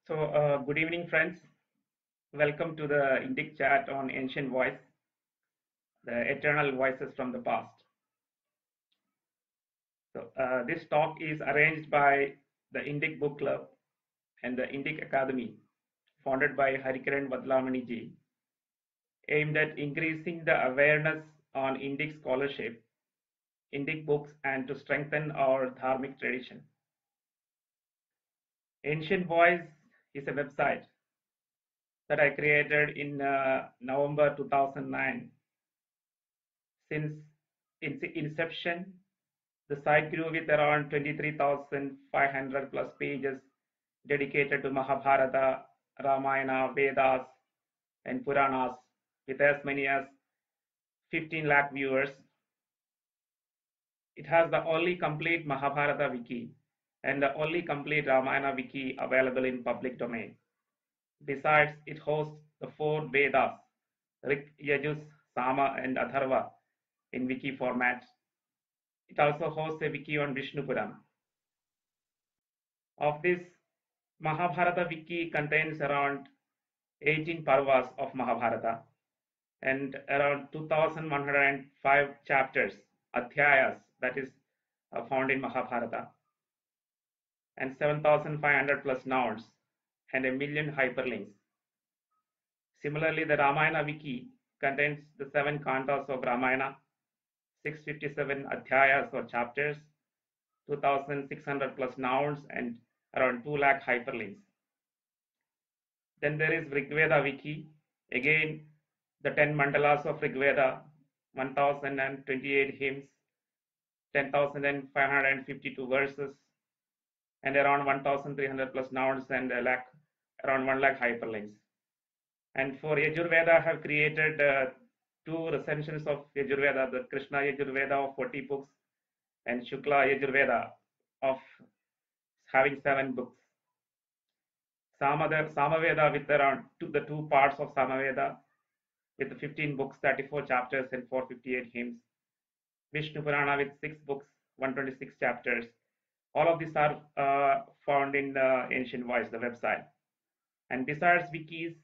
Good evening, friends. Welcome to the Indic chat on Ancient Voice, the eternal voices from the past. This talk is arranged by the Indic Book Club and the Indic Academy, founded by Harikaran Vadlamani ji, aimed at increasing the awareness on Indic scholarship, Indic books, and to strengthen our dharmic tradition. Ancient Voice is a website that I created in November 2009. Since its inception, the site grew with around 23,500 plus pages dedicated to Mahabharata, Ramayana, Vedas, and Puranas, with as many as 15 lakh viewers. It has the only complete Mahabharata wiki and the only complete Ramayana wiki available in public domain. Besides, it hosts the 4 Vedas, Rik, Yajus, Sama, and Atharva in wiki format. It also hosts a wiki on Vishnu Puran. Of this, Mahabharata wiki contains around 18 parvas of Mahabharata and around 2,105 chapters, adhyayas, that is found in Mahabharata, and 7,500 plus nouns and a million hyperlinks. Similarly, the Ramayana wiki contains the 7 cantos of Ramayana, 657 adhyayas or chapters, 2,600 plus nouns, and around 2 lakh hyperlinks. Then there is Rigveda wiki, again the 10 mandalas of Rigveda, 1,028 hymns, 10,552 verses, and around 1,300 plus nouns and around 1 lakh hyperlinks. And for Yajurveda, I have created 2 recensions of Yajurveda, the Krishna Yajurveda of 40 books and Shukla Yajurveda of having 7 books. Samaveda with around the 2 parts of Samaveda with 15 books, 34 chapters, and 458 hymns. Vishnu Purana with 6 books, 126 chapters. All of these are found in the Ancient Voice, the website. And besides wikis,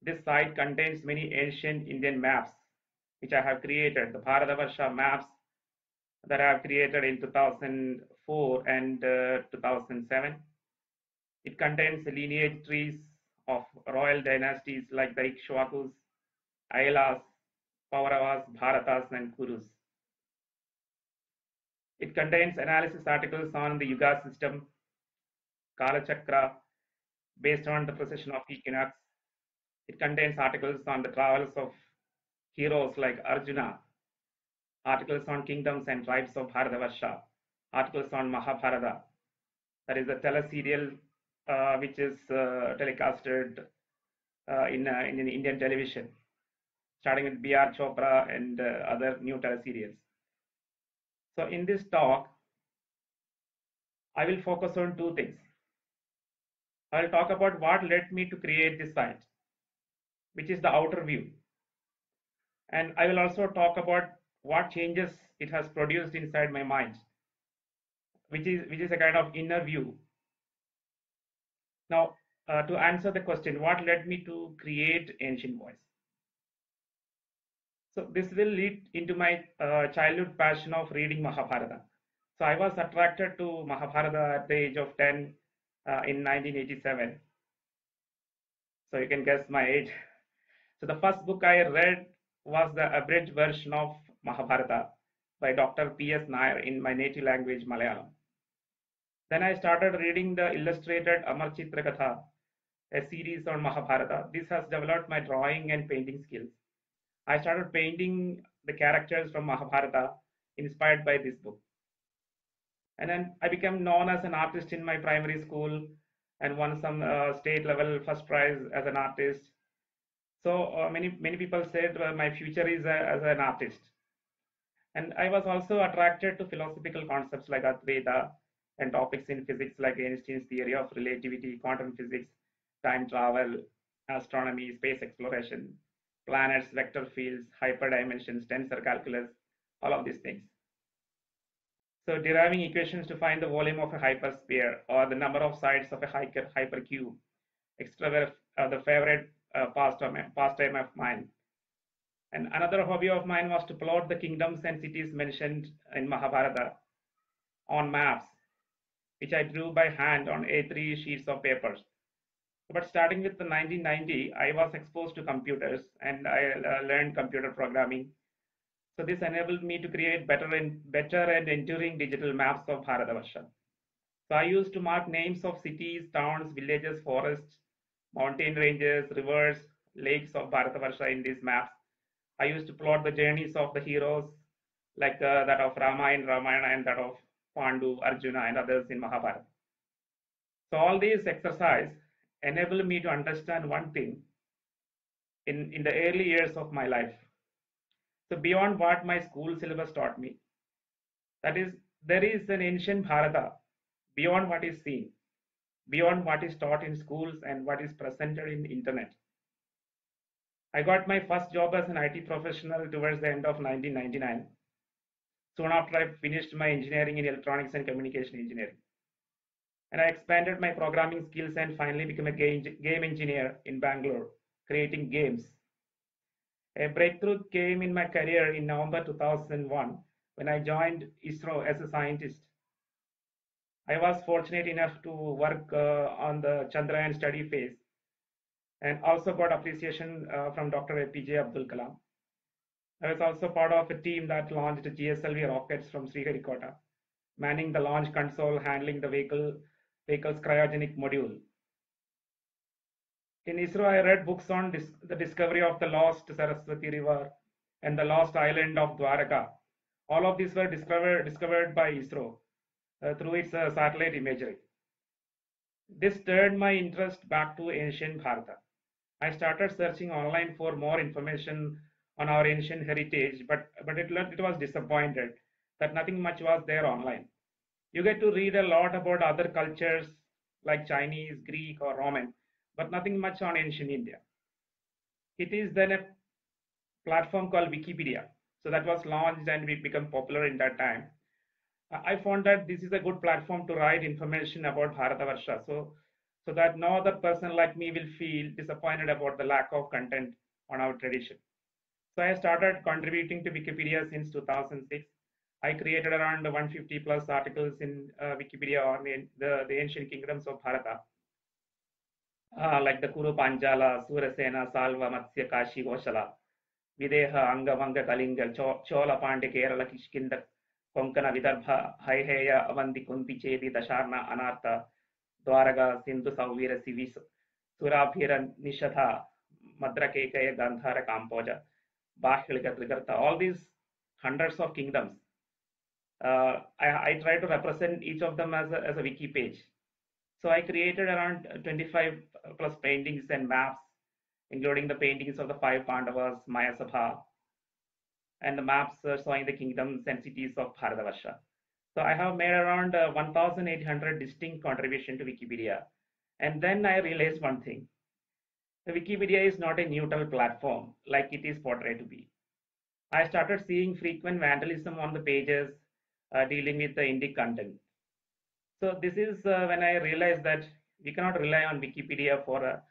this site contains many ancient Indian maps, which I have created, the Bharatavarsha maps that I have created in 2004 and 2007. It contains lineage trees of royal dynasties like the Ikshvakus, Ailas, Pauravas, Bharatas, and Kurus. It contains analysis articles on the Yuga system, Kala Chakra, based on the precession of equinox. It contains articles on the travels of heroes like Arjuna, articles on kingdoms and tribes of Bharatavarsha, articles on Mahabharata, that is the teleserial which is telecasted in Indian television, starting with B.R. Chopra and other new teleserials. So in this talk, I will focus on 2 things. I will talk about what led me to create this site, which is the outer view. And I will also talk about what changes it has produced inside my mind, which is a kind of inner view. Now, to answer the question, what led me to create Ancient Voice? So this will lead into my childhood passion of reading Mahabharata. So I was attracted to Mahabharata at the age of 10 in 1987. So you can guess my age. So the first book I read was the abridged version of Mahabharata by Dr. P.S. Nair in my native language, Malayalam. Then I started reading the illustrated Amar Chitra Katha, a series on Mahabharata. This has developed my drawing and painting skills. I started painting the characters from Mahabharata inspired by this book. And then I became known as an artist in my primary school and won some state level first prize as an artist. So many people said my future is as an artist. And I was also attracted to philosophical concepts like Advaita and topics in physics like Einstein's theory of relativity, quantum physics, time travel, astronomy, space exploration, planets, vector fields, hyperdimensions, tensor calculus, all of these things. So deriving equations to find the volume of a hypersphere or the number of sides of a hypercube, extra were the favorite pastime of mine. And another hobby of mine was to plot the kingdoms and cities mentioned in Mahabharata on maps, which I drew by hand on A3 sheets of papers. But starting with the 1990, I was exposed to computers and I learned computer programming. So this enabled me to create better and enduring digital maps of Bharatavarsha. So I used to mark names of cities, towns, villages, forests, mountain ranges, rivers, lakes of Bharatavarsha in these maps. I used to plot the journeys of the heroes, like that of Rama in Ramayana and that of Pandu, Arjuna, and others in Mahabharata. So all these exercise enabled me to understand one thing in the early years of my life. So beyond what my school syllabus taught me, that is, there is an ancient Bharata beyond what is seen, beyond what is taught in schools and what is presented in the internet. I got my first job as an IT professional towards the end of 1999, soon after I finished my engineering in electronics and communication engineering. And I expanded my programming skills and finally became a game engineer in Bangalore, creating games. A breakthrough came in my career in November 2001 when I joined ISRO as a scientist. I was fortunate enough to work on the Chandrayaan study phase and also got appreciation from Dr. APJ Abdul Kalam. I was also part of a team that launched GSLV rockets from Sriharikota, manning the launch console, handling the vehicle's cryogenic module. In ISRO, I read books on the discovery of the lost Saraswati River and the lost island of Dwaraka. All of these were discovered by ISRO through its satellite imagery. This turned my interest back to ancient Bharata. I started searching online for more information on our ancient heritage, but it was disappointed that nothing much was there online. You get to read a lot about other cultures like Chinese, Greek, or Roman, but nothing much on ancient India. It is then a platform called Wikipedia. So that was launched and it became popular in that time. I found that this is a good platform to write information about Bharatavarsha, so that no other person like me will feel disappointed about the lack of content on our tradition. So I started contributing to Wikipedia since 2006. I created around 150 plus articles in Wikipedia on the ancient kingdoms of Bharata, like the Kuru Panjala, Surasena, Salva, Matsya, Kashi, Goshala, Videha, Anga, Vanga, Kalinga, Chola, Pande, Kerala, Kishkinda, Konkana, Vidarbha, Haiheya, Avanti, Kunti, Chedi, Dasharna, Anartha, Dwaraga, Sindhu, Sauvira, Sivis, Surabhira, Nishatha, Madrakekaya, Gandhara, Kampoja, Bahilika, Trigartha, all these hundreds of kingdoms. I try to represent each of them as a wiki page. So I created around 25 plus paintings and maps, including the paintings of the five Pandavas, Maya Sabha, and the maps showing the kingdoms and cities of Bharatavarsha. So I have made around 1,800 distinct contributions to Wikipedia. And then I realized one thing. The Wikipedia is not a neutral platform like it is portrayed to be. I started seeing frequent vandalism on the pages dealing with the Indic content. So this is when I realized that we cannot rely on Wikipedia for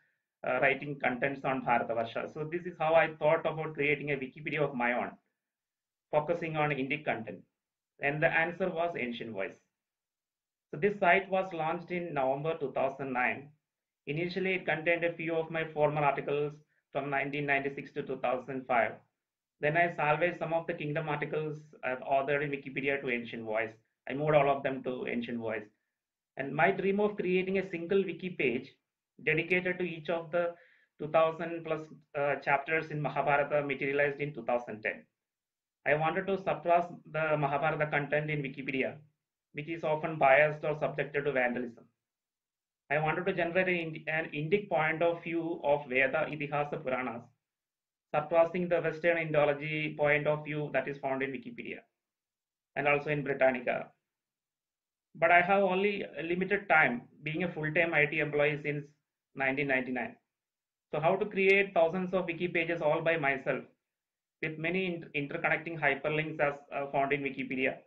writing contents on Bharatavarsha. So this is how I thought about creating a Wikipedia of my own, focusing on Indic content. And the answer was Ancient Voice. So this site was launched in November 2009. Initially, it contained a few of my former articles from 1996 to 2005. Then I salvaged some of the kingdom articles I've authored in Wikipedia to Ancient Voice. I moved all of them to Ancient Voice. And my dream of creating a single wiki page dedicated to each of the 2000 plus chapters in Mahabharata materialized in 2010. I wanted to suppress the Mahabharata content in Wikipedia, which is often biased or subjected to vandalism. I wanted to generate an Indic point of view of Veda, Itihasa, Puranas, surpassing the Western Indology point of view that is found in Wikipedia and also in Britannica. But I have only a limited time, being a full-time IT employee since 1999. So how to create thousands of wiki pages all by myself with many interconnecting hyperlinks as found in Wikipedia?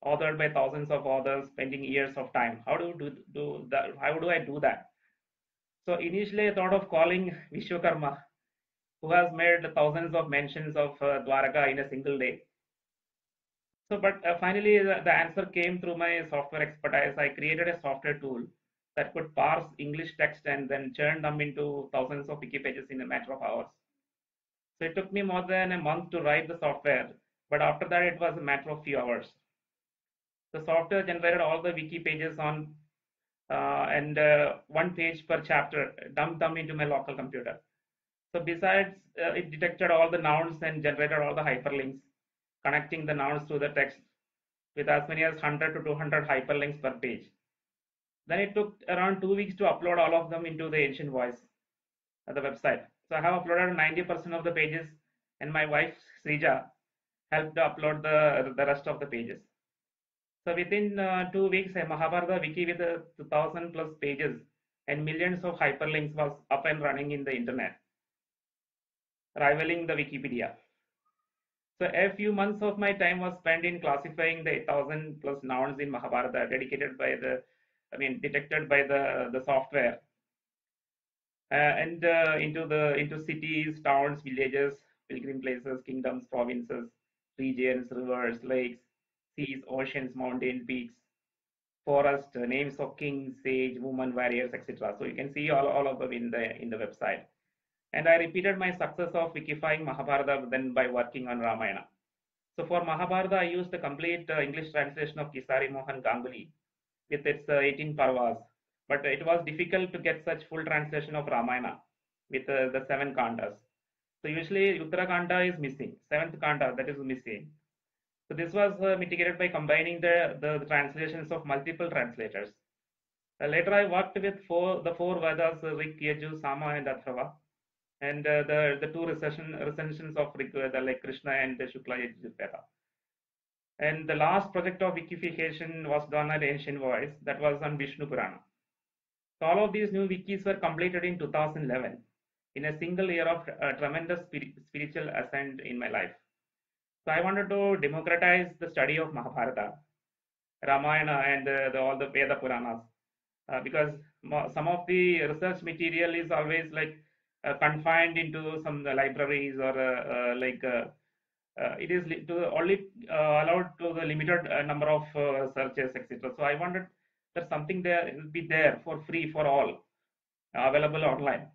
authored by thousands of authors, spending years of time. How do that? How do I do that? So initially, I thought of calling Vishwakarma, who has made thousands of mentions of Dwaraka in a single day. So, but finally, the answer came through my software expertise. I created a software tool that could parse English text and then churn them into thousands of wiki pages in a matter of hours. So it took me more than a month to write the software, but after that, it was a matter of few hours. The software generated all the wiki pages on and one page per chapter, dumped them into my local computer. So besides, it detected all the nouns and generated all the hyperlinks, connecting the nouns to the text with as many as 100 to 200 hyperlinks per page. Then it took around 2 weeks to upload all of them into the Ancient Voice at the website. So I have uploaded 90% of the pages, and my wife Srija helped to upload the rest of the pages. So within 2 weeks, a Mahabharata wiki with 2,000 plus pages and millions of hyperlinks was up and running in the internet, rivaling the Wikipedia. So a few months of my time was spent in classifying the 1,000 plus nouns in Mahabharata, detected by the software, and into cities, towns, villages, pilgrim places, kingdoms, provinces, regions, rivers, lakes, seas, oceans, mountains, peaks, forest, names of kings, sage, women, warriors, etc. So you can see all of them in the website. And I repeated my success of wikifying Mahabharata then by working on Ramayana. So for Mahabharata, I used the complete English translation of Kisari Mohan Ganguly with its 18 parvas. But it was difficult to get such full translation of Ramayana with the 7 kandas. So usually Uttara is missing, 7th kanda that is missing. So this was mitigated by combining the translations of multiple translators. Later I worked with the four Vedas, Rig, Yajur, Sama and Atharva, and the two recensions of Rig Veda like Krishna and the Shukla Yajur Veda. And the last project of wikification was done at Ancient Voice, that was on Vishnu Purana. So all of these new wikis were completed in 2011 in a single year of tremendous spiritual ascent in my life. So I wanted to democratize the study of Mahabharata, Ramayana, and all the Veda Puranas, because some of the research material is always like confined into some libraries or it is only allowed to the limited number of searches, etc. So I wanted that something there will be there for free for all, available online.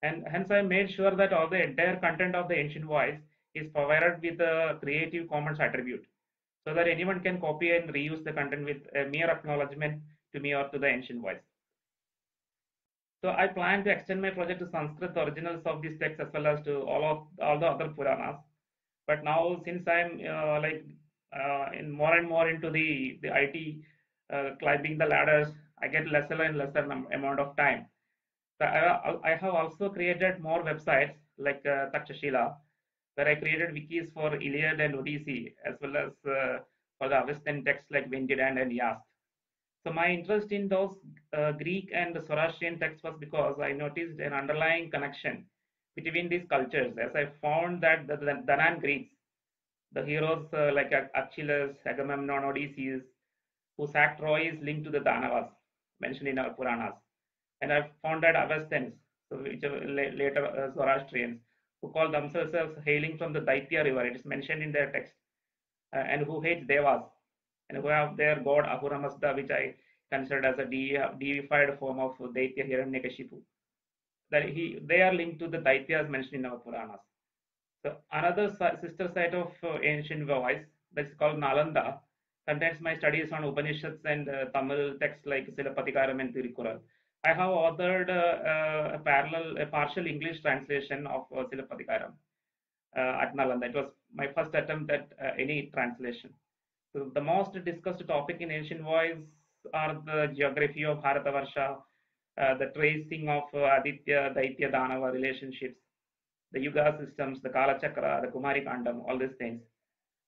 And hence I made sure that all the entire content of the Ancient Voice is provided with a Creative Commons attribute, so that anyone can copy and reuse the content with a mere acknowledgement to me or to the Ancient Voice. So I plan to extend my project to Sanskrit originals of these texts as well as to all the other Puranas. But now, since I'm in more and more into the IT, climbing the ladders, I get lesser and lesser amount of time. So I have also created more websites like Takshashila, where I created wikis for Iliad and Odyssey, as well as for the Avestan texts like Vendidan and Yast. So my interest in those Greek and Zoroastrian texts was because I noticed an underlying connection between these cultures, as I found that the Danaan Greeks, the heroes like Achilles, Agamemnon, Odysseus, who sacked Troy, is linked to the Danavas mentioned in our Puranas. And I found that Avestans, so which are later Zoroastrians, who call themselves as hailing from the Daitya river, it is mentioned in their text, and who hate Devas, and who have their god Ahura Mazda, which I considered as a deified form of Daitya Hiranyakashipu. That they are linked to the Daityas mentioned in our Puranas. So another sister site of Ancient Voice, that's called Nalanda, contains my studies on Upanishads and Tamil texts like Silappatikaram and Tirukkural. I have authored a partial English translation of Silappatikaram at Nalanda. It was my first attempt at any translation. So the most discussed topic in Ancient Voice are the geography of Bharatavarsha, the tracing of Aditya, Daitya, Danava relationships, the Yuga systems, the Kala Chakra, the Kumari Kandam, all these things.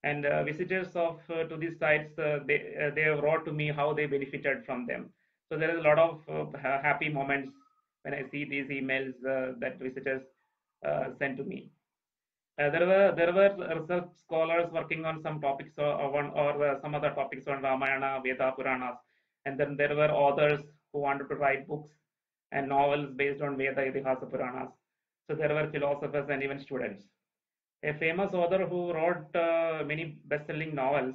And visitors to these sites, they wrote to me how they benefited from them. So there is a lot of happy moments when I see these emails that visitors send to me. There were research scholars working on some topics or some other topics on Ramayana, Veda, Puranas, and then there were authors who wanted to write books and novels based on Veda, Itihasa, Puranas. So there were philosophers and even students. A famous author who wrote many best-selling novels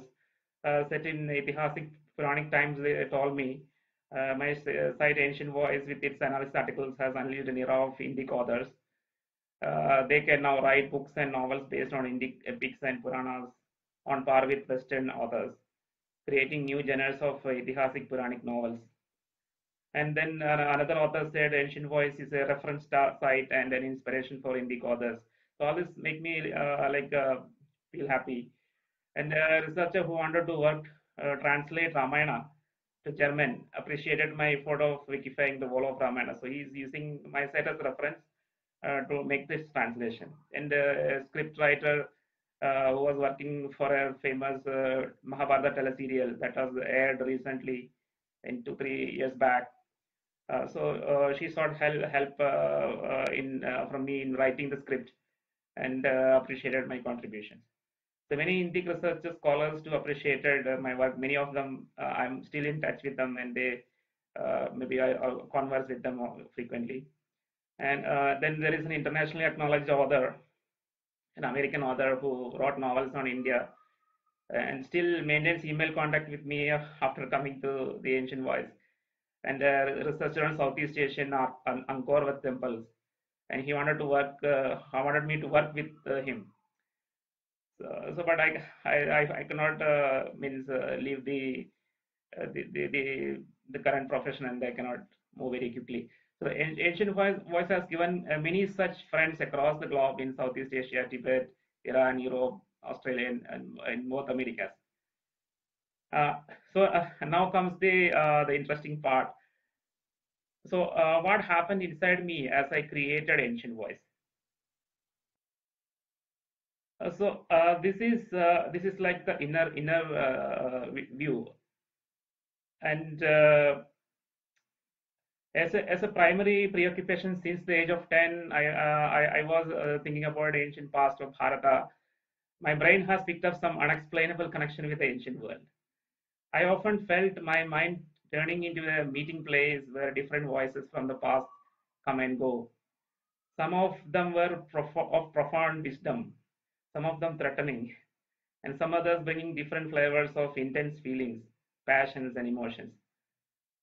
set in Itihasic Puranic times, they told me. My site Ancient Voice with its analysis articles has unleashed an era of Indic authors. They can now write books and novels based on Indic epics and Puranas on par with Western authors, creating new genres of Itihasic Puranic novels. And then another author said Ancient Voice is a reference site and an inspiration for Indic authors. So all this make me feel happy. And a researcher who wanted to translate Ramayana to German appreciated my effort of wikifying the whole of Ramayana. So he's using my site as a reference to make this translation. And a script writer who was working for a famous Mahabharata teleserial that was aired recently in 2-3 years back. So she sought help in from me in writing the script and appreciated my contributions. So many Indic researchers, scholars too appreciated my work. Many of them, I'm still in touch with them, and they maybe I'll converse with them frequently. And then there is an internationally acknowledged author, an American author who wrote novels on India and still maintains email contact with me after coming to the Ancient Voice. And a researcher on Southeast Asian Angkor Wat temples, and he wanted to work. Wanted me to work with him. So, but I cannot means leave the current profession, and I cannot move very quickly. So Ancient Voice has given many such friends across the globe in Southeast Asia, Tibet, Iran, Europe, Australia, and North Americas. So now comes the interesting part. So what happened inside me as I created Ancient Voice? So this is like the inner view, and as a primary preoccupation since the age of 10, I was thinking about ancient past of Bharata. My brain has picked up some unexplainable connection with the ancient world. I often felt my mind turning into a meeting place where different voices from the past come and go. Some of them were of profound wisdom, some of them threatening, and some others bringing different flavors of intense feelings, passions, and emotions.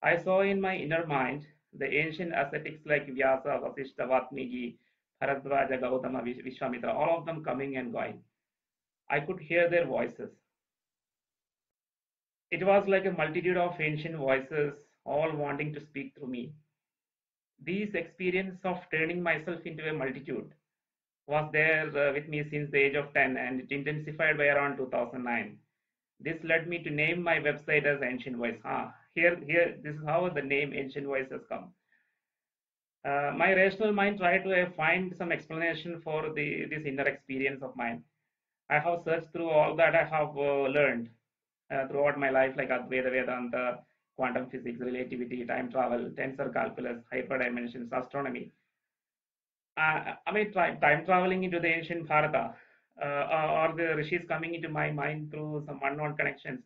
I saw in my inner mind the ancient ascetics like Vyasa, Vasishta, Vatmiki, Bharadwaja, Gautama, Vishwamitra, all of them coming and going. I could hear their voices. It was like a multitude of ancient voices, all wanting to speak through me. This experience of turning myself into a multitude was there with me since the age of 10, and it intensified by around 2009. This led me to name my website as Ancient Voice. Here, this is how the name Ancient Voice has come. My rational mind tried to find some explanation for this inner experience of mine. I have searched through all that I have learned throughout my life, like Advaita Vedanta, quantum physics, relativity, time travel, tensor calculus, hyperdimensions, astronomy. I mean, time traveling into the ancient Bharata, or the rishis coming into my mind through some unknown connections,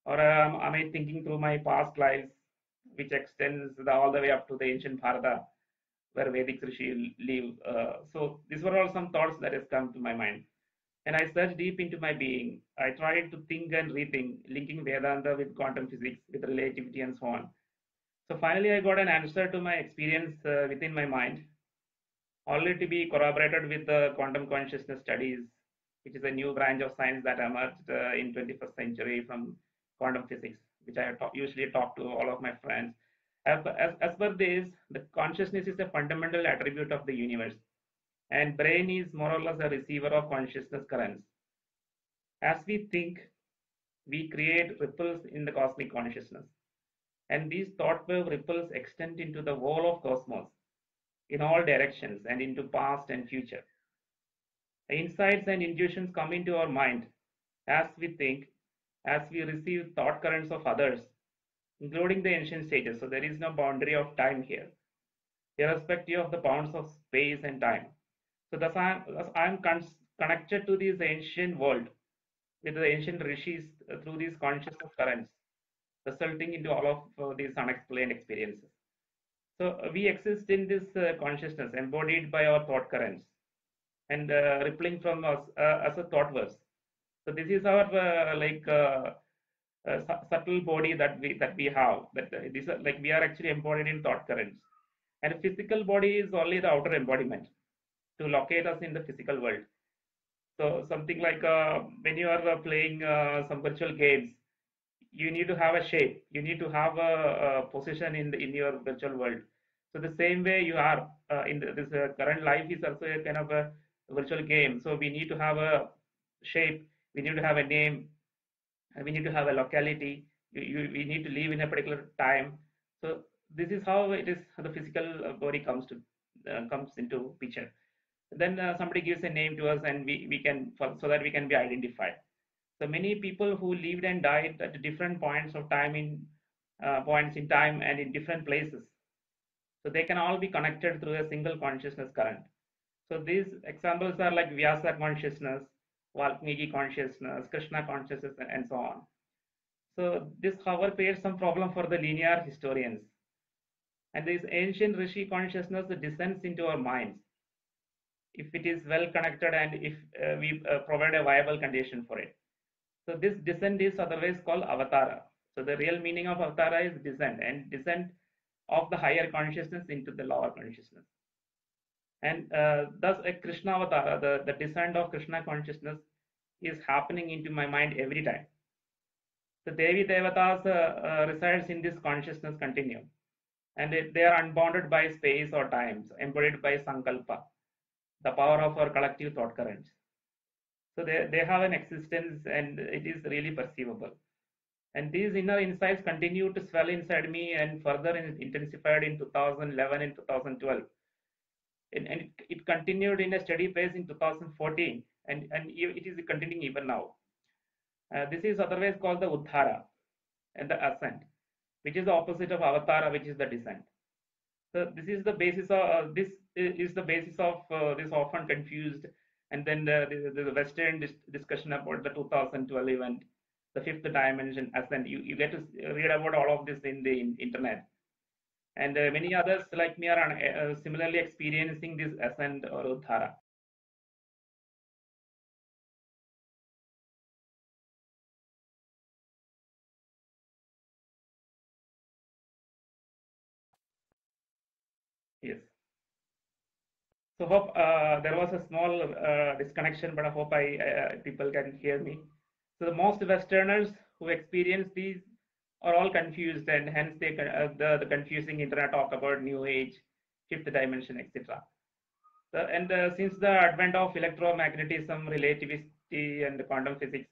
or am I thinking through my past lives, which extends all the way up to the ancient Bharata, where Vedic rishi live. So these were all some thoughts that has come to my mind. And I searched deep into my being. I tried to think and rethink, linking Vedanta with quantum physics, with relativity, and so on. So finally, I got an answer to my experience within my mind, only to be corroborated with the quantum consciousness studies, which is a new branch of science that emerged in 21st century from quantum physics, which I usually talk to all of my friends. As per this, the consciousness is a fundamental attribute of the universe, and brain is more or less a receiver of consciousness currents. As we think, we create ripples in the cosmic consciousness, and these thought wave ripples extend into the whole of cosmos in all directions and into past and future. The insights and intuitions come into our mind as we think, as we receive thought currents of others, including the ancient sages. So there is no boundary of time here, irrespective of the bounds of space and time. So thus I am connected to this ancient world with the ancient rishis through these consciousness currents, resulting into all of these unexplained experiences. So we exist in this consciousness embodied by our thought currents and rippling from us as a thought verse. So this is our subtle body that we have. That this like we are actually embodied in thought currents, and physical body is only the outer embodiment to locate us in the physical world. So something like when you are playing some virtual games, you need to have a shape. You need to have a position in your virtual world. So the same way you are in this current life is also a kind of a virtual game. So we need to have a shape. We need to have a name. We need to have a locality. We need to live in a particular time. So this is how it is. The physical body comes into picture. Then somebody gives a name to us, and we can so that we can be identified. So many people who lived and died at different points in time and in different places. So they can all be connected through a single consciousness current. So these examples are like Vyasa consciousness, Valmiki consciousness, Krishna consciousness, and so on. So this, however, creates some problem for the linear historians. And this ancient Rishi consciousness descends into our minds if it is well connected and if we provide a viable condition for it. So this descent is otherwise called avatara. So the real meaning of avatara is descent, and descent of the higher consciousness into the lower consciousness. And thus a Krishna avatara, the descent of Krishna consciousness is happening into my mind every time. The Devi Devatas resides in this consciousness continuum, and they are unbounded by space or time, embodied by Sankalpa, the power of our collective thought currents. So they have an existence, and it is really perceivable. And these inner insights continue to swell inside me and further intensified in 2011 and 2012. And it continued in a steady pace in 2014, and it is continuing even now. This is otherwise called the Uddhara and the ascent, which is the opposite of Avatara, which is the descent. So this is the basis of this often confused, and then the Western discussion about the 2012 event, the fifth dimension ascent. You get to read about all of this in the internet, and many others like me are similarly experiencing this ascent or Uddhara. Yes. So hope there was a small disconnection, but I hope people can hear me. So the most Westerners who experience these are all confused, and hence the confusing internet talk about New Age, fifth dimension, etc. Since the advent of electromagnetism, relativity, and the quantum physics,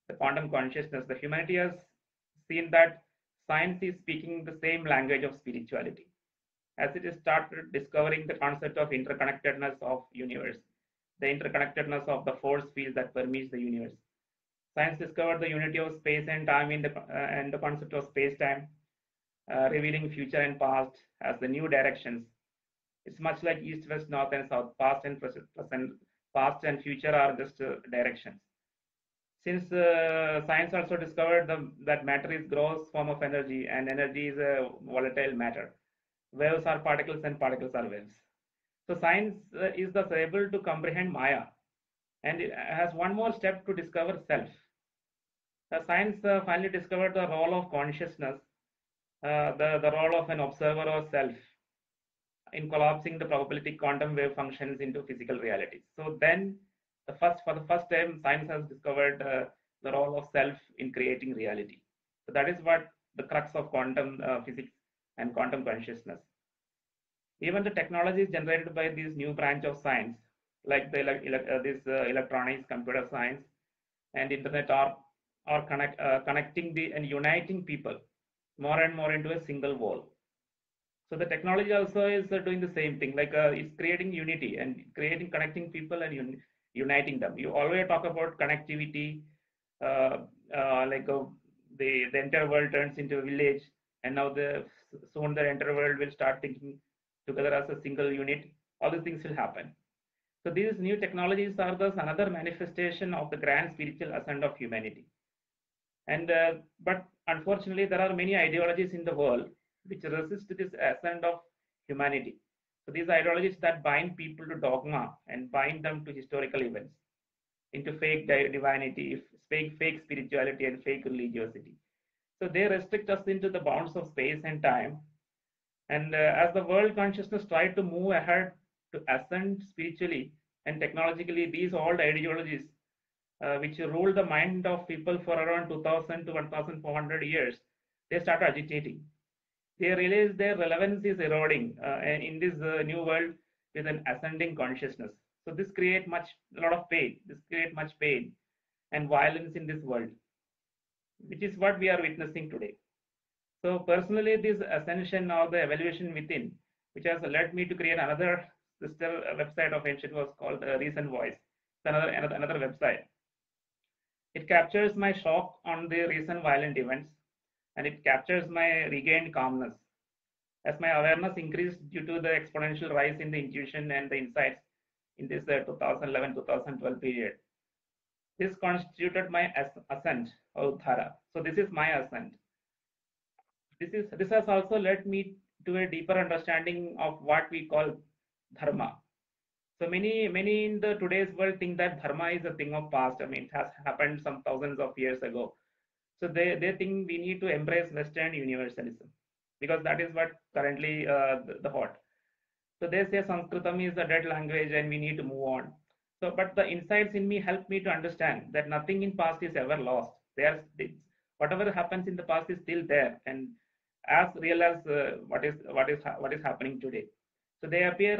the quantum consciousness, the humanity has seen that science is speaking the same language of spirituality as it is started discovering the concept of interconnectedness of universe, the interconnectedness of the force field that permeates the universe. Science discovered the unity of space and time and the concept of space-time, revealing future and past as the new directions. It's much like east, west, north, and south. Past and present, past and future are just directions. Since science also discovered that matter is gross form of energy, and energy is a volatile matter. Waves are particles, and particles are waves. So science is thus able to comprehend Maya, and it has one more step to discover self. Science finally discovered the role of consciousness, the role of an observer or self in collapsing the probabilistic quantum wave functions into physical realities. So then, for the first time, science has discovered the role of self in creating reality. So that is what the crux of quantum physics and quantum consciousness. Even the technologies generated by this new branch of science, like electronics, computer science, and internet, are connecting and uniting people more and more into a single wall. So the technology also is doing the same thing, like it's creating unity and connecting people and uniting them. You always talk about connectivity, the entire world turns into a village, and now soon the entire world will start thinking together as a single unit. All these things will happen. So these new technologies are thus another manifestation of the grand spiritual ascent of humanity. And but unfortunately, there are many ideologies in the world which resist this ascent of humanity. So these ideologies that bind people to dogma and bind them to historical events, into fake divinity, fake spirituality, and fake religiosity. So they restrict us into the bounds of space and time. And as the world consciousness tried to move ahead to ascend spiritually and technologically, these old ideologies, which ruled the mind of people for around 2000 to 1400 years, they start agitating. They realize their relevance is eroding in this new world with an ascending consciousness. So this creates a lot of pain. This creates much pain and violence in this world, which is what we are witnessing today. So personally, this ascension or the evaluation within, which has led me to create another sister website of ancient, was called Recent Voice. It's another website. It captures my shock on the recent violent events, and it captures my regained calmness. As my awareness increased due to the exponential rise in the intuition and the insights in this 2011-2012 period, this constituted my ascent or uddhara. So this is my ascent. This has also led me to a deeper understanding of what we call dharma. So many in the today's world think that dharma is a thing of past. I mean, it has happened some thousands of years ago. So they think we need to embrace Western universalism because that is what currently the hot. So they say Sanskritam is a dead language and we need to move on. So, but the insights in me help me to understand that nothing in past is ever lost. Whatever happens in the past is still there and as real as what is happening today. So they appear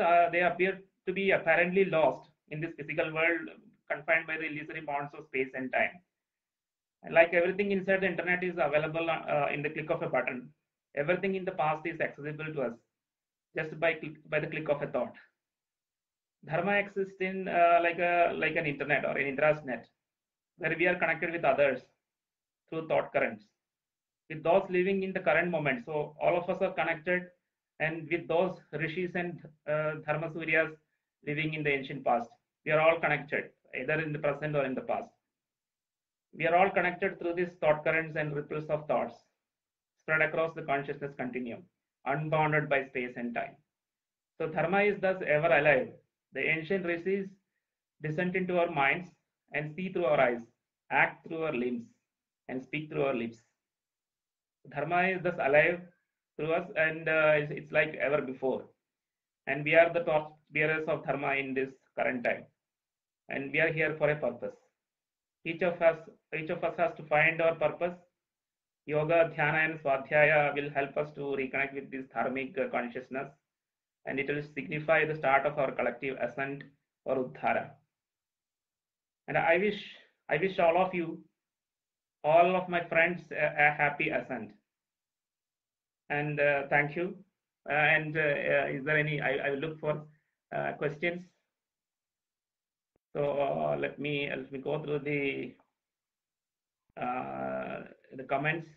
to be apparently lost in this physical world confined by the illusory bounds of space and time. And like everything inside the internet is available in the click of a button, everything in the past is accessible to us just by the click of a thought. Dharma exists in like an internet or an intranet, where we are connected with others through thought currents, with those living in the current moment. So all of us are connected, and with those rishis and dharma suryas living in the ancient past, we are all connected, either in the present or in the past. We are all connected through these thought currents and ripples of thoughts spread across the consciousness continuum, unbounded by space and time. So dharma is thus ever alive. The ancient rishis descend into our minds and see through our eyes, act through our limbs, and speak through our lips. Dharma is thus alive through us, and it's like ever before. And we are the torch bearers of dharma in this current time, and we are here for a purpose. Each of us has to find our purpose. Yoga, dhyana, and swadhyaya will help us to reconnect with this dharmic consciousness, and it will signify the start of our collective ascent or uddhara. And I wish all of you, all of my friends, a happy ascent. And thank you. And is there any? I will look for questions. So let me go through the comments.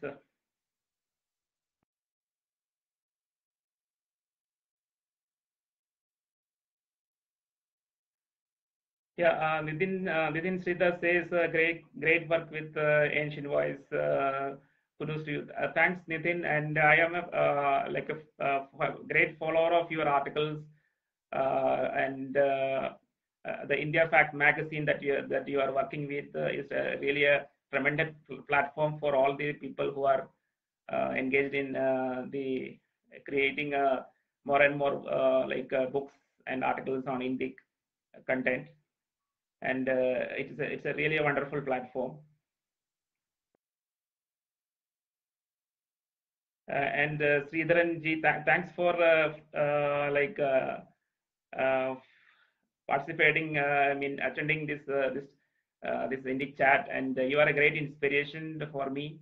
Yeah, Nitin Sridhar says great work with Ancient Voice. Kudos to you. Thanks, Nitin. And I am a great follower of your articles and the India Fact magazine that you are working with is really a tremendous platform for all the people who are engaged in the creating more and more books and articles on Indic content. And it's a really wonderful platform. And Sridharan ji, thanks for participating. I mean, attending this Indic chat, and you are a great inspiration for me.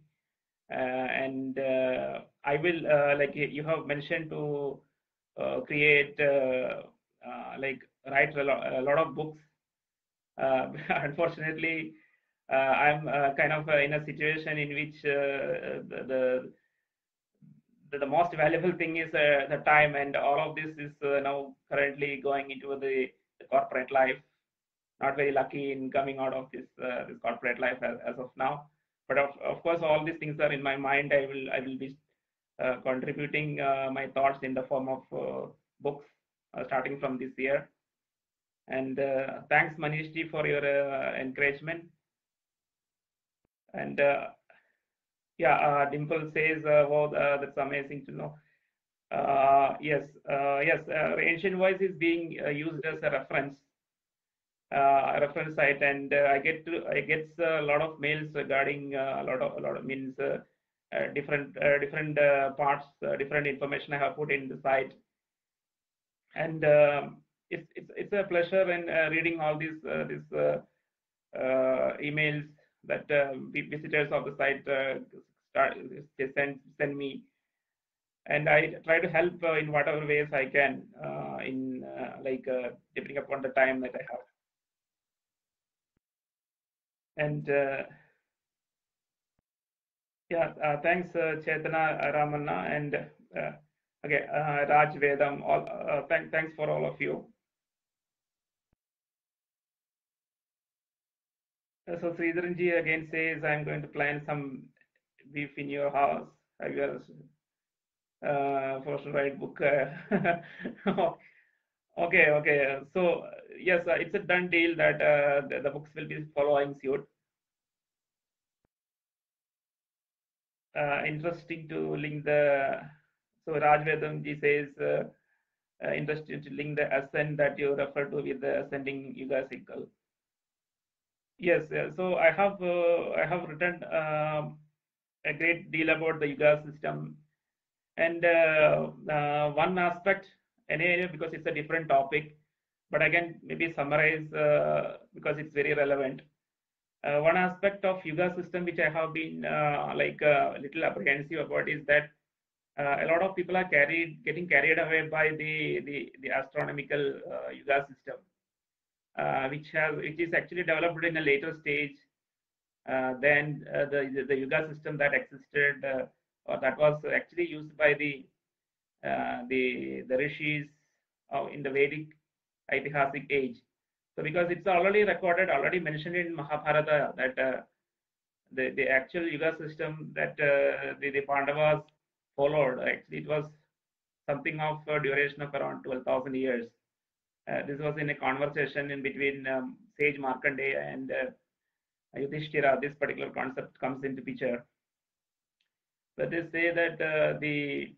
And I will like you have mentioned to create write a lot of books. Unfortunately, I'm kind of in a situation in which the most valuable thing is the time, and all of this is now currently going into the corporate life. Not very lucky in coming out of this corporate life as of now. But of course, all these things are in my mind. I will be contributing my thoughts in the form of books starting from this year. And thanks, Manish ji, for your encouragement. And yeah, Dimple says, "Wow, that's amazing to know." Yes, yes. Ancient Voice is being used as a reference site, and I get a lot of mails regarding a lot of means different parts, different information I have put in the site, and it's a pleasure in reading all these emails that visitors of the site send me, and I try to help in whatever ways I can in depending upon the time that I have. And yeah, thanks Chaitana Ramanna and okay, Raj Vedam. All thanks for all of you. So Sridharanji again says, I'm going to plant some beef in your house. I will first write book. Okay. So yes, it's a done deal that the books will be following suit. Interesting to link the. So Raj Vedamji says, interesting to link the ascent that you refer to with the ascending yuga cycle. Yes, so I have written a great deal about the yuga system, and one aspect, anyway, because it's a different topic, but I can maybe summarize because it's very relevant. One aspect of yuga system which I have been a little apprehensive about is that a lot of people are getting carried away by the astronomical yuga system, which is actually developed in a later stage than the yuga system that existed or that was actually used by the rishis in the Vedic Aitihasic age. So because it's already recorded, already mentioned in Mahabharata that the actual yuga system that the Pandavas followed, actually it was something of a duration of around 12,000 years. This was in a conversation in between sage Markandeya and Yudhishthira. This particular concept comes into picture. But they say that the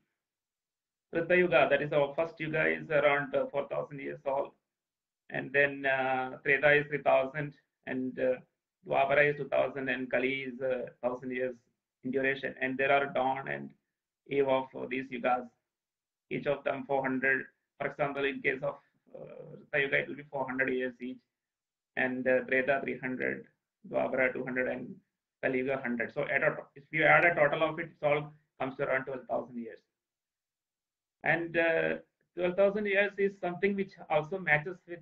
Treta Yuga, that is our first yuga, is around 4,000 years old, and then Treta is 3,000, and Dwapara is 2,000, and Kali is 1,000 years in duration. And there are dawn and eve of these yugas, each of them 400. For example, in case of Treta Yuga, it will be 400 years each, and Treta 300, Dwapara 200, and Kali Yuga 100. So if you add a total of it, it all comes to around 12,000 years. And 12,000 years is something which also matches with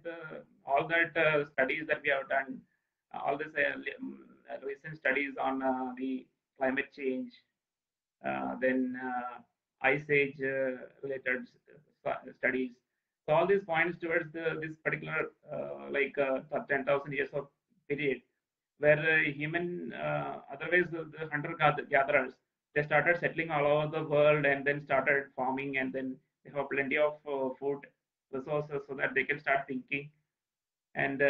all that studies that we have done, all these recent studies on the climate change, then ice age related studies. So all these points towards this particular 10,000 years of period where human, otherwise the hunter-gatherers, they started settling all over the world and then started farming, and then they have plenty of food resources so that they can start thinking and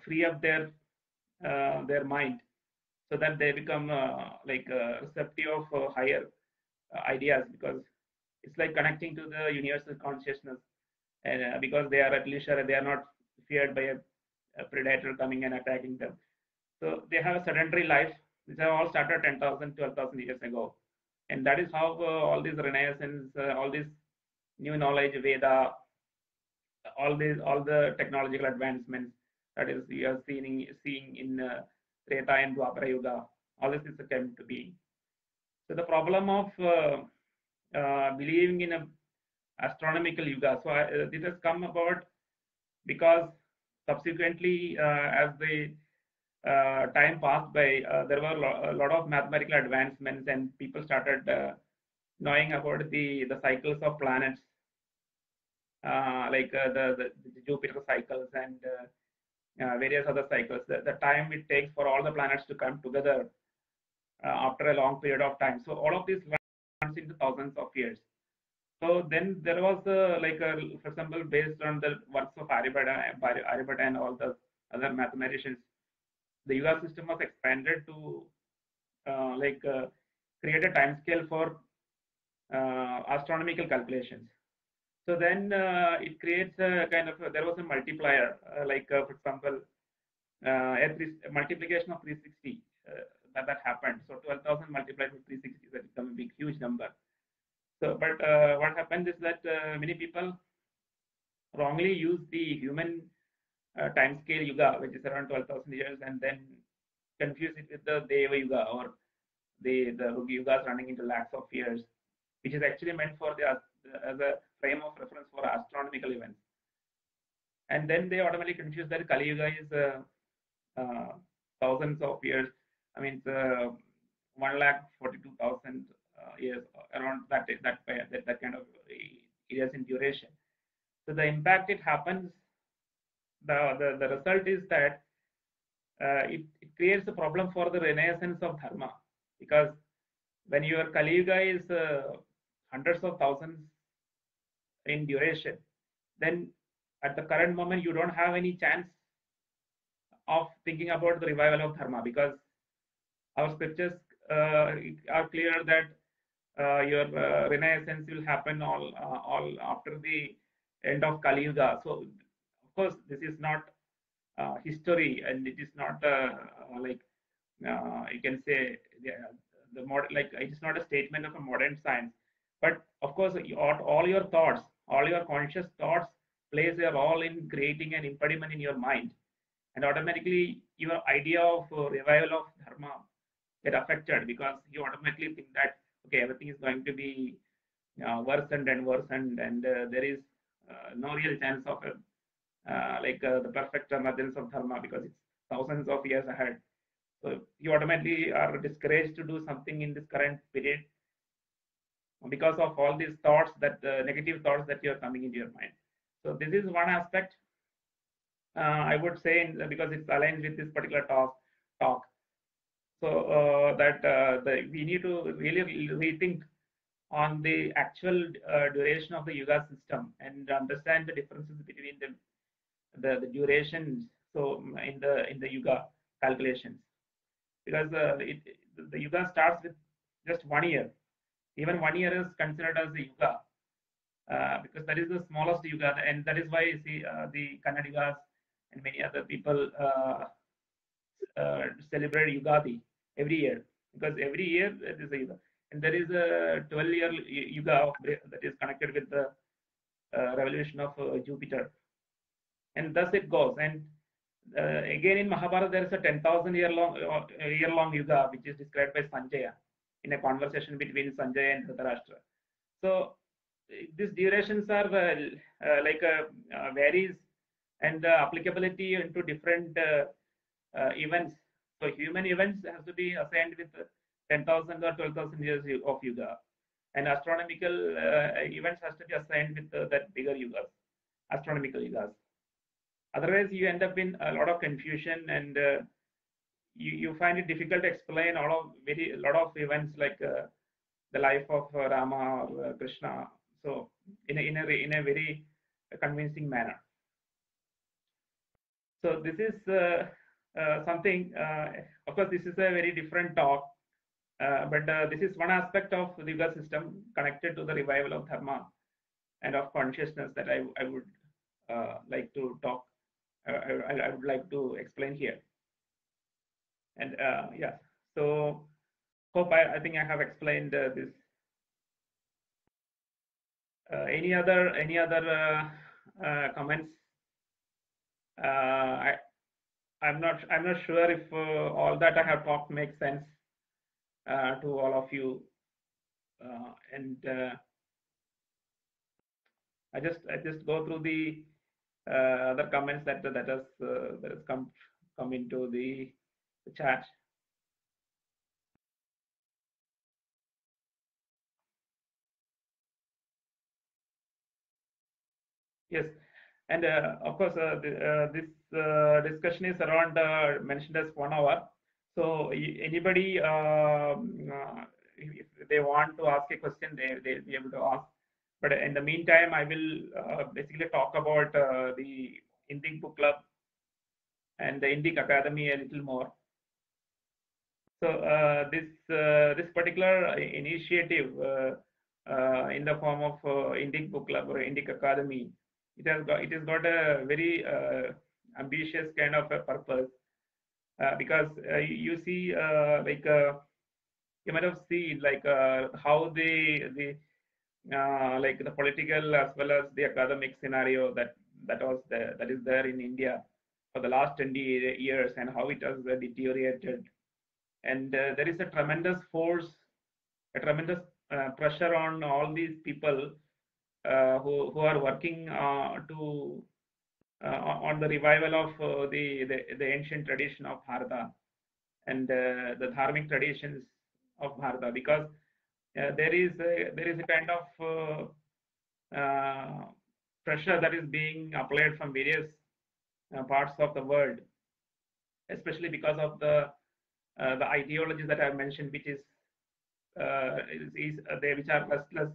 free up their mind so that they become receptive of higher ideas, because it's like connecting to the universal consciousness, and because they are at leisure and they are not feared by a predator coming and attacking them. So they have a sedentary life, which have all started 10,000, 12,000 years ago. And that is how all these renaissance, all this new knowledge, Veda, all the technological advancements that is we are seeing in Treta and Dwapara Yuga, all this is came to be. So the problem of believing in a astronomical yuga, so this has come about because subsequently as the time passed by, there were a lot of mathematical advancements, and people started knowing about the cycles of planets. the Jupiter cycles and various other cycles. The time it takes for all the planets to come together after a long period of time. So all of this runs into thousands of years. So then there was for example, based on the works of Aryabhata and all the other mathematicians, the Yuga system was expanded to create a time scale for astronomical calculations. So then it creates a kind of there was a multiplier, for example, a multiplication of 360 that happened. So 12,000 multiplied with 360 that become a big huge number. So, but what happened is that many people wrongly use the human time scale Yuga, which is around 12,000 years, and then confuse it with the Deva Yuga or the Yugas running into lakhs of years, which is actually meant for as a frame of reference for astronomical events. And then they automatically confuse that Kali Yuga is thousands of years. I mean, it's 1,42,000 years, around that kind of years in duration. So the impact it happens, the result is that it creates a problem for the renaissance of dharma, because when your Kali Yuga is hundreds of thousands in duration, then at the current moment you don't have any chance of thinking about the revival of dharma, because our scriptures are clear that your renaissance will happen all after the end of Kali Yuga. So of course this is not history, and it is not you can say the modern, like, it is not a statement of a modern science, but of course all your thoughts, all your conscious thoughts plays a role in creating an impediment in your mind, and automatically your idea of revival of dharma get affected, because you automatically think that okay, everything is going to be worsened and worsened, and there is no real chance of the perfect emergence of dharma, because it's thousands of years ahead. So you automatically are discouraged to do something in this current period because of all these thoughts, that negative thoughts that you're coming into your mind. So this is one aspect, I would say, because it's aligned with this particular talk. So we need to really rethink on the actual duration of the Yuga system and understand the differences between the durations. So in the Yuga calculations, because the Yuga starts with just 1 year. Even 1 year is considered as a Yuga, because that is the smallest Yuga, and that is why you see the Kannadigas and many other people celebrate Yugadi every year, because every year there is a Yuga, and there is a 12-year Yuga that is connected with the revolution of Jupiter, and thus it goes. And again in Mahabharata there is a 10,000 year long Yuga, which is described by Sanjaya in a conversation between Sanjaya and Dhritarashtra. So these durations are varies, and the applicability into different events. So human events has to be assigned with 10,000 or 12,000 years of Yuga, and astronomical events has to be assigned with that bigger Yugas, astronomical Yugas. Otherwise, you end up in a lot of confusion, and you find it difficult to explain a lot of events, like the life of Rama or Krishna. So in a very convincing manner. So this is something. Of course, this is a very different talk, but this is one aspect of the Yuga system connected to the revival of dharma and of consciousness that I would like to talk. I would like to explain here. And yeah, so hope I think I have explained this. Any other comments? I'm not sure if all that I have talked makes sense to all of you, and I just go through the other comments that has come into the chat. Yes, and of course, this discussion is around mentioned as 1 hour. So anybody, if they want to ask a question, they'll be able to ask. But in the meantime, I will basically talk about the Indic Book Club and the Indic Academy a little more. So this particular initiative in the form of Indic Book Club or Indic Academy, it has got a very ambitious kind of a purpose because you see you might have seen like how the like the political as well as the academic scenario that is there in India for the last 20 years and how it has deteriorated. And there is a tremendous force, a tremendous pressure on all these people who are working to on the revival of the ancient tradition of Bharata and the dharmic traditions of Bharata, because there is a kind of pressure that is being applied from various parts of the world, especially because of the ideologies that I've mentioned, which is which are restless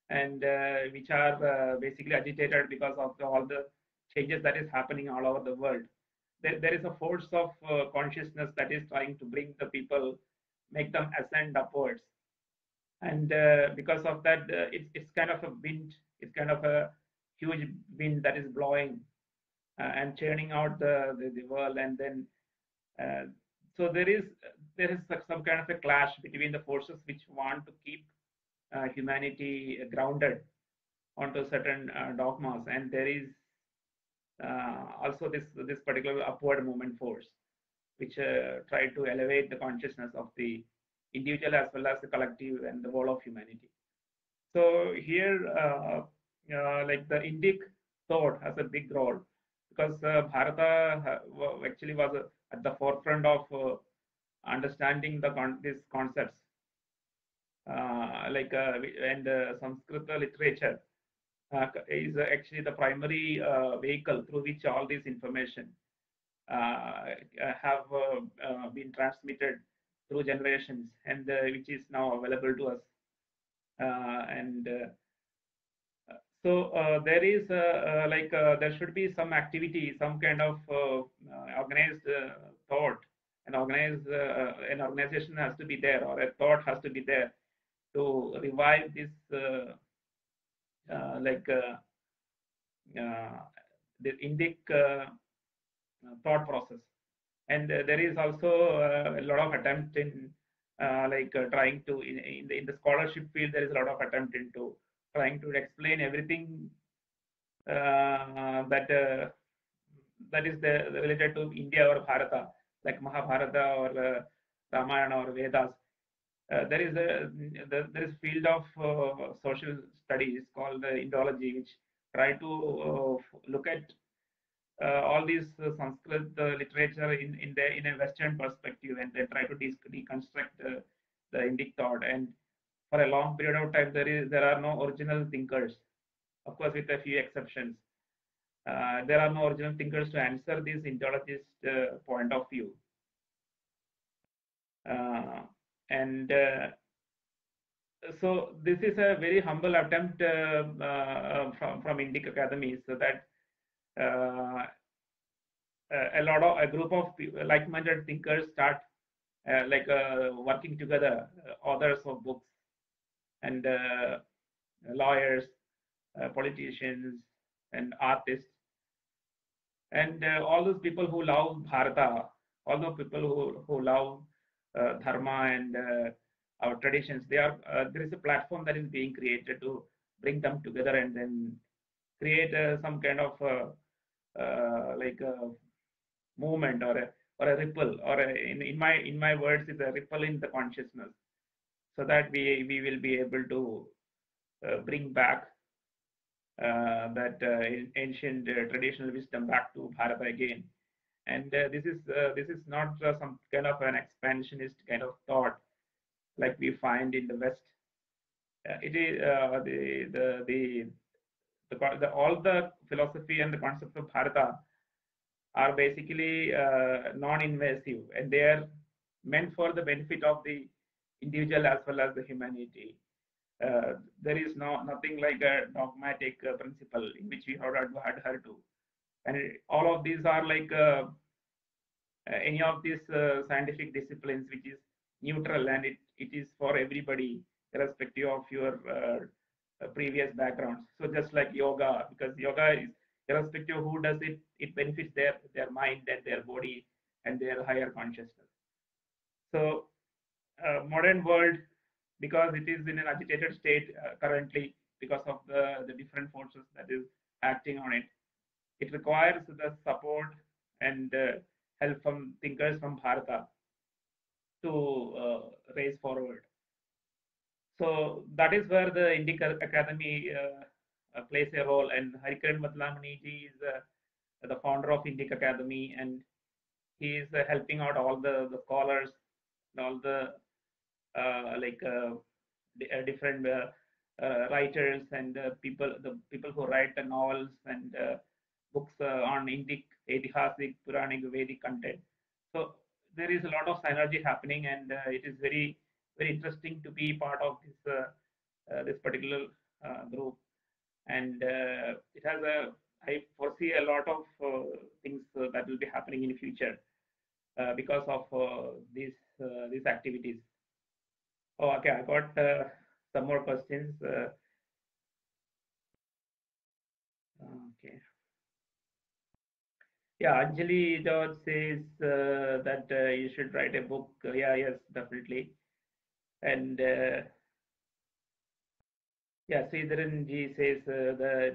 and which are basically agitated because of all the changes that is happening all over the world. There is a force of consciousness that is trying to bring the people, make them ascend upwards. And because of that, it's kind of a wind, it's kind of a huge wind that is blowing and churning out the world. And then, so there is some kind of a clash between the forces which want to keep humanity grounded onto certain dogmas, and there is also this particular upward movement force which try to elevate the consciousness of the individual as well as the collective and the whole of humanity. So here, like the Indic thought has a big role because Bharata actually was at the forefront of understanding these concepts, and Sanskrit literature is actually the primary vehicle through which all this information have been transmitted through generations, and which is now available to us. And so there is there should be some activity, some kind of organized thought, an organization has to be there, or a thought has to be there to revive this the Indic thought process. And there is also a lot of attempt in trying to in the scholarship field, there is a lot of attempt into trying to explain everything that is related to India or Bharata, like Mahabharata or Ramayana or Vedas. There is field of social studies called Indology, which try to look at all these Sanskrit literature in a Western perspective, and they try to deconstruct the Indic thought. And for a long period of time, there are no original thinkers, of course, with a few exceptions. There are no original thinkers to answer this Indologist point of view. And so this is a very humble attempt from Indic Academy, so that a group of like-minded thinkers start working together, authors of books and lawyers, politicians and artists, and all those people who love Bharata, all those people who love dharma and our traditions. There is a platform that is being created to bring them together and then create some kind of movement or a ripple, or in my words, it's a ripple in the consciousness, so that we will be able to bring back that ancient traditional wisdom back to Bharata again. And this is not some kind of an expansionist kind of thought like we find in the West. It is all the philosophy and the concepts of Bharata are basically non-invasive, and they are meant for the benefit of the individual as well as the humanity. There is nothing like a dogmatic principle in which we have to adhere to, and all of these are like any of these scientific disciplines which is neutral, and it is for everybody irrespective of your previous backgrounds. So just like yoga, because yoga is irrespective of who does it, it benefits their mind and their body and their higher consciousness. So modern world, because it is in an agitated state currently because of the different forces that is acting on it, it requires the support and help from thinkers from Bharata to raise forward. So that is where the Indic Academy plays a role, and Harikaran Madlamani ji is the founder of Indic Academy, and he is helping out all the scholars, all the different writers and the people who write the novels and books on Indic, Aitihasic, Puranic, Vedic content. So there is a lot of synergy happening, and it is very very interesting to be part of this particular group. And it has I foresee a lot of things that will be happening in the future because of these activities. Oh, okay, I got some more questions. Okay. Yeah, Anjali George says that you should write a book. Yeah, yes, definitely. And yeah, Sridharan ji says,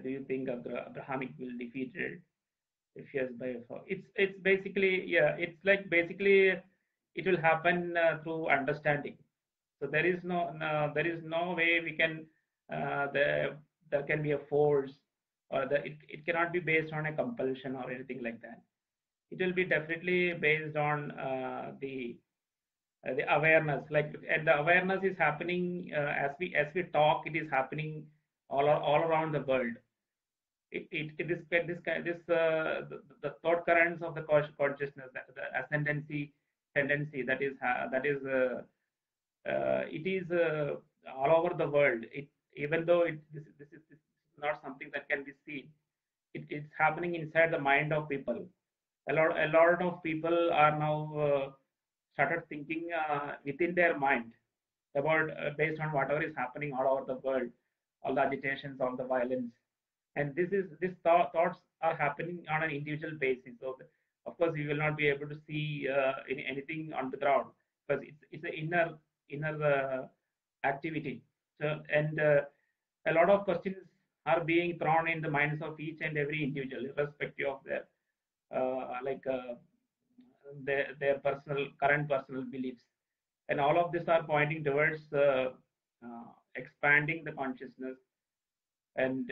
do you think Abrahamic will defeat it if yes by a fall? It's basically, yeah, it's like basically it will happen through understanding. So there is no way we can there can be a force, or it cannot be based on a compulsion or anything like that. It will be definitely based on the awareness, like, and the awareness is happening as we talk. It is happening all around the world. It is the thought currents of the consciousness, the ascendancy tendency that is it is all over the world. Even though this is not something that can be seen, it's happening inside the mind of people. A lot of people are now started thinking within their mind about based on whatever is happening all over the world, all the agitations, all the violence, and thoughts are happening on an individual basis. So of course we will not be able to see anything on the ground because it's an inner activity. So and a lot of questions are being thrown in the minds of each and every individual, irrespective of their like their personal current personal beliefs, and all of these are pointing towards expanding the consciousness and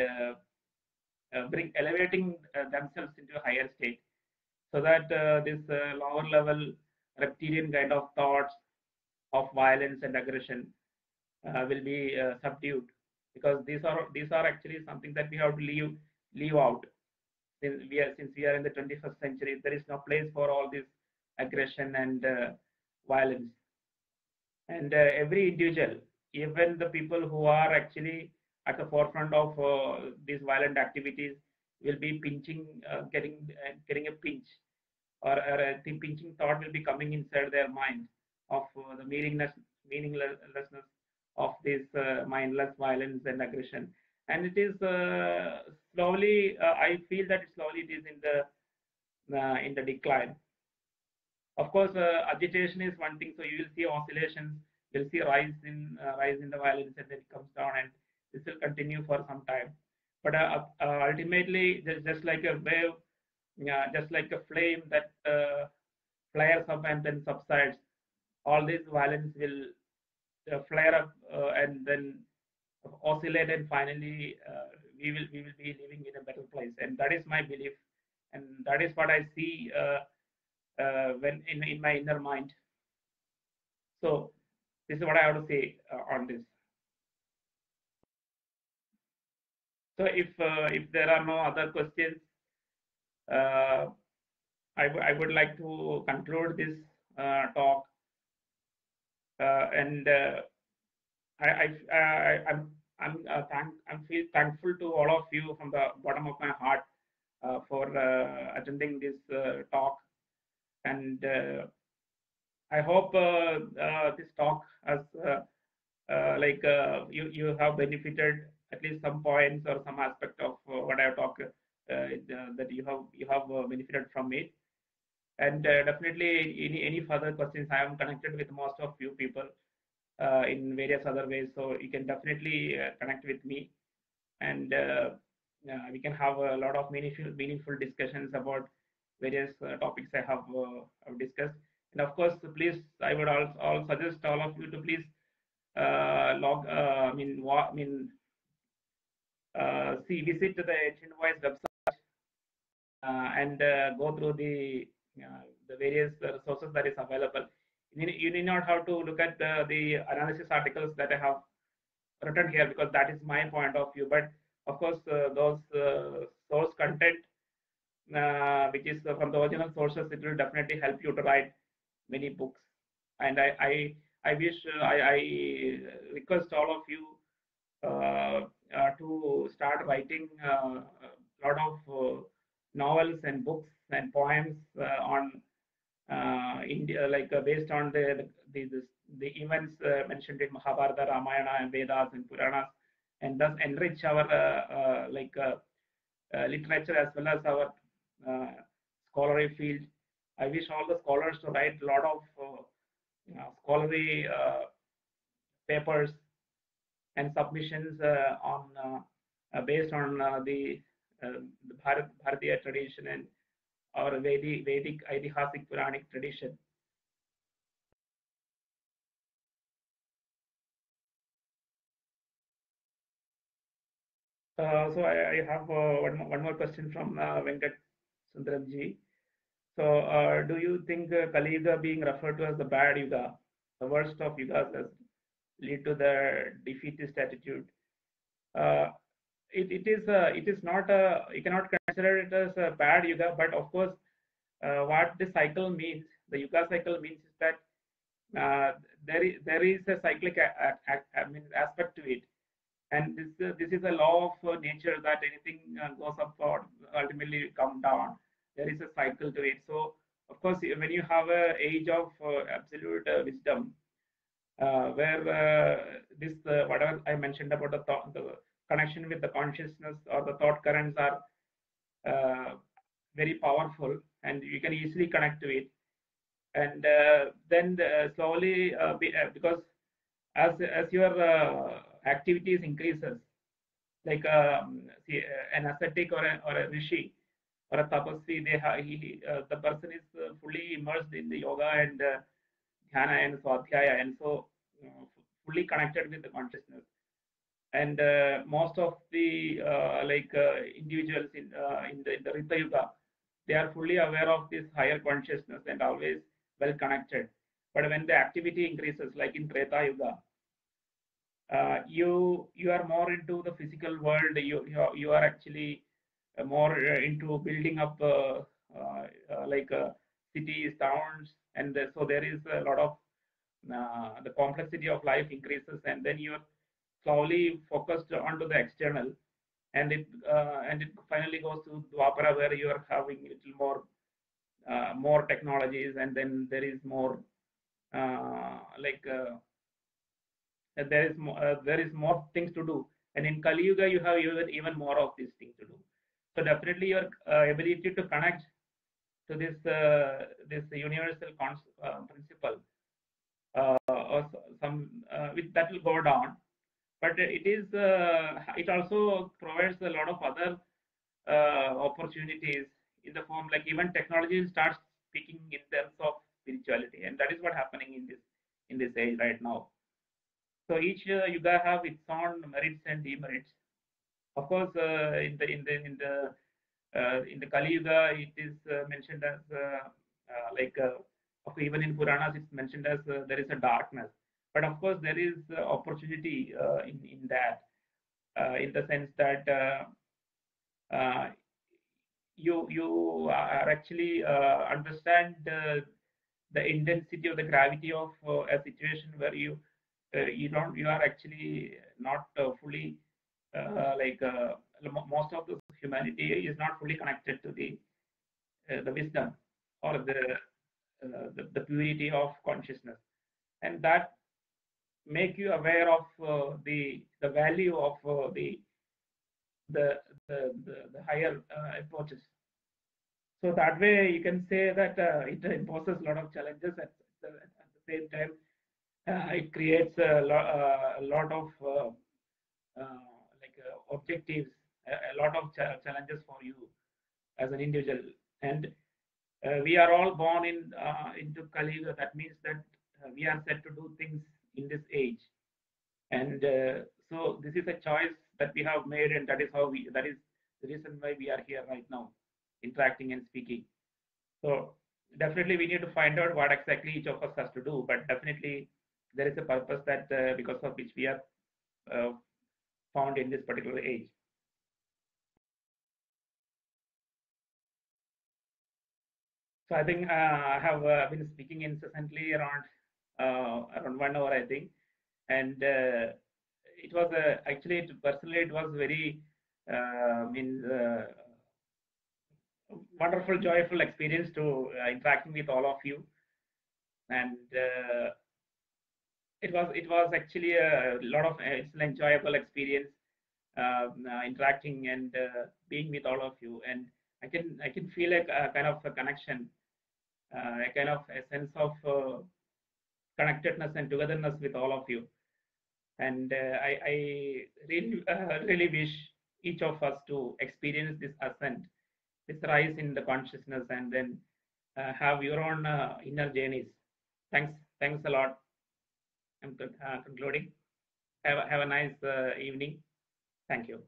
elevating themselves into a higher state, so that this lower level reptilian kind of thoughts of violence and aggression will be subdued, because these are actually something that we have to leave out. Since we are in the 21st century, there is no place for all this aggression and violence. And every individual, even the people who are actually at the forefront of these violent activities, will be getting a pinch, or a pinching thought will be coming inside their mind of the meaninglessness of this mindless violence and aggression. And it is slowly, I feel that slowly it is in the decline. Of course, agitation is one thing, so you will see oscillations, you'll see rise in the violence, and then it comes down, and this will continue for some time. But ultimately, just like a wave, just like a flame that flares up and then subsides, all this violence will flare up and then oscillate, and finally we will be living in a better place. And that is my belief, and that is what I see when in my inner mind. So this is what I have to say on this. So if there are no other questions, uh, I would like to conclude this talk, and I, I, I'm feel thankful to all of you from the bottom of my heart for attending this talk, and I hope this talk has you have benefited at least some points or some aspect of what I have talked that you have benefited from it. And definitely any further questions, I am connected with most of you people in various other ways, so you can definitely connect with me, and we can have a lot of meaningful discussions about various topics have discussed. And of course, please, I would also suggest all of you to please visit the Chinvoice website and go through the various resources that is available. You need not have to look at the analysis articles that I have written here, because that is my point of view. But of course, those source content, which is from the original sources, it will definitely help you to write many books. And I wish I request all of you to start writing a lot of novels and books and poems on India, like based on the events mentioned in Mahabharata, Ramayana, and Vedas and Puranas, and thus enrich our literature as well as our scholarly field. I wish all the scholars to write a lot of scholarly papers and submissions based on the Bharatiya tradition and our Vedic Aidihasic Puranic tradition. So I have one more question from Venkat Sundaramji. So do you think Kali Yuga being referred to as the bad Yuga, the worst of Yugas, has lead to the defeatist attitude? Uh, it is not you cannot consider it as a bad Yuga, but of course, what the cycle means, the Yuga cycle means is that uh, there is a cyclic aspect to it, and this is a law of nature that anything goes up or ultimately come down. There is a cycle to it. So of course, when you have a age of absolute wisdom, where this whatever I mentioned about the connection with the consciousness or the thought currents are uh, very powerful, and you can easily connect to it. And then slowly, because as your activities increases, like see, an ascetic or a rishi or a tapasvi, the person is fully immersed in the yoga and dhyana and swadhyaya, and so fully connected with the consciousness. And most of the individuals in the Rita Yuga, they are fully aware of this higher consciousness and always well connected. But when the activity increases, like in Treta Yuga, you are more into the physical world. You are actually more into building up cities, towns, and so there is a lot of the complexity of life increases, and then you're slowly focused onto the external, and it finally goes to Dwapara, where you are having a little more technologies, and then there is more like there is more things to do, and in Kali Yuga you have even more of these things to do. So definitely your ability to connect to this universal principle or some with that will go down, but it also provides a lot of other opportunities in the form, like even technology starts speaking in terms of spirituality, and that is what happening in this age right now. So each yuga have its own merits and demerits. Of course, in the Kali Yuga, it is mentioned as okay, even in Puranas, it's mentioned as there is a darkness. But of course, there is opportunity in that. in the sense that you are actually understand the intensity or the gravity of a situation where you are actually not fully like most of the humanity is not fully connected to the wisdom or the purity of consciousness, and that make you aware of the value of the, the higher approaches. So that way, you can say that it imposes a lot of challenges. At the same time, it creates a lot of objectives, a lot of challenges for you as an individual. And we are all born into Kali Yuga. That means that we are set to do things in this age. And so this is a choice that we have made, and that is the reason why we are here right now, interacting and speaking. So definitely we need to find out what exactly each of us has to do, but definitely there is a purpose that because of which we are found in this particular age. So I think I have been speaking incessantly around 1 hour, I think, and it was actually personally it was very wonderful, joyful experience to interacting with all of you, and it was actually a lot of it's an enjoyable experience interacting and being with all of you, and I can feel a kind of a connection, a kind of a sense of connectedness and togetherness with all of you, and I really really wish each of us to experience this ascent, this rise in the consciousness, and then have your own inner journeys. Thanks a lot. I'm concluding. Have a nice evening. Thank you.